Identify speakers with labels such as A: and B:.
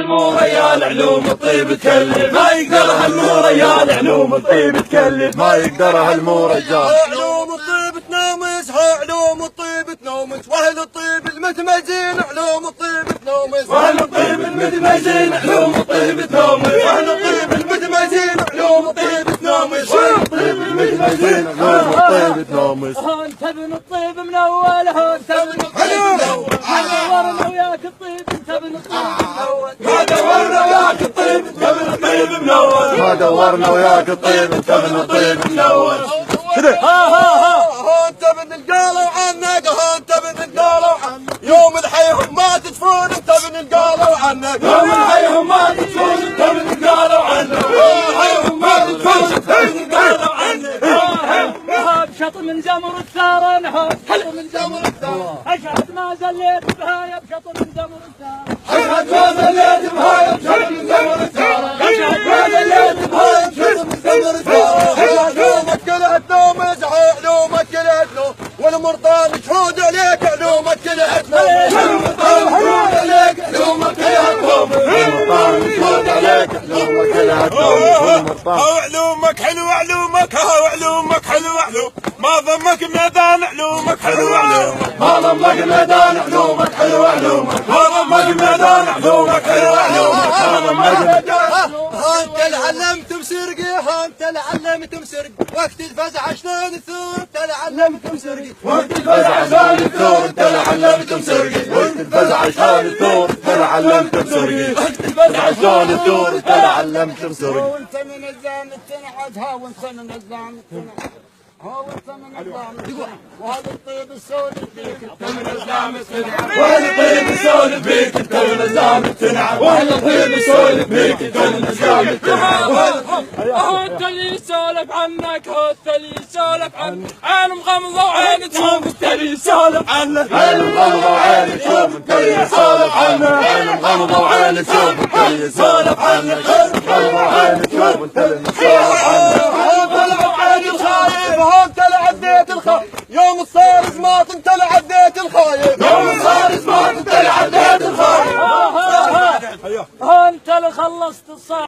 A: الموريا العلوم الطيب تكلف، ما يقدرها الموريا العلوم الطيب تكلف،
B: ما يقدرها الموريا.
C: علوم الطيب تنامس، علوم الطيب تنامس، واهل الطيب المتميزين علوم الطيب تنامس،
A: واهل الطيب المتميزين علوم الطيب تنامس،
C: واهل الطيب المتميزين علوم الطيب تنامس،
A: واهل الطيب المتميزين علوم الطيب تنامس.
D: انت ابن الطيب من اول، انت ابن الطيب من اول، دورنا وياك الطيب، انت ابن الطيب من اول،
A: ما دورنا وياك الطيب انت ابن الطيب من اول،
B: ما دورنا وياك الطيب انت ابن الطيب
A: من اول.
C: انت ابن القالوا عنك، انت ابن القالوا عنك، يوم الحيهم ما تدفون انت ابن القالوا عنك،
A: يوم الحيهم ما تدفون انت ابن قالوا عنك، يوم الحيهم ما تدفون انت ابن قالوا عنك.
D: بشط من جمر الثار نهار، بشط من جمر الثار، اشهد ما زليت بها يا بشط من جمر الثار،
A: اشهد ما زليت بها يا بشط من جمر الثار، اشهد ما زليت بها يا بشط من جمر الثار.
C: علومك كلها تنومس، علومك كلها تنوم، والمرطان شهود عليك علومك كلها تنوم،
A: والمطار شهود عليك علومك كلها تنوم،
B: والمطار شهود عليك علومك كلها تنوم.
E: علومك حلو علومك، علومك حلو علوم، ما ضمك ميدان علومك حلو علومك،
A: ما ضمك ميدان علومك حلو علومك، ما ضمك ميدان علومك حلو علومك، ما ضمك.
C: انت العلمت مسرقي، انت العلمت مسرقي، وقت الفزع شلون الثور انت العلمت مسرقي،
A: وقت الفزع شلون الثور انت علمت مسرقي،
B: وقت الفزع شلون الثور انت علمت مسرقي،
A: وقت الفزع شلون الثور
B: انت علمت مسرقي.
C: وانت من الزام تنعد، ها وانت من الزام تنعد، ها وانت من الزام تنعد، وهذا الطيب السود فيك انت من الزام تنعد،
A: واهل الطيب يسولف بيك انت من الزام تنعب، واهل الطيب يسولف بيك انت من الزام تنعب.
D: انت اللي يسولف عنك، انت اللي يسولف عنك، عين مغمضه وعين تشوف، انت اللي يسولف عنك،
B: عين مغمضة وعين تشوف انت اللي يسولف عنك، عين مغمضة وعين تشوف انت اللي يسولف عنك، عين مغمضة وعين تشوف انت اللي يسولف عنك.
C: انت اللي عديت الخايف، يوم الصار زماط انت اللي عديت الخايف،
A: يوم صار زمان انت اللي عديت الخايف،
D: انت اللي خلصت الصعب.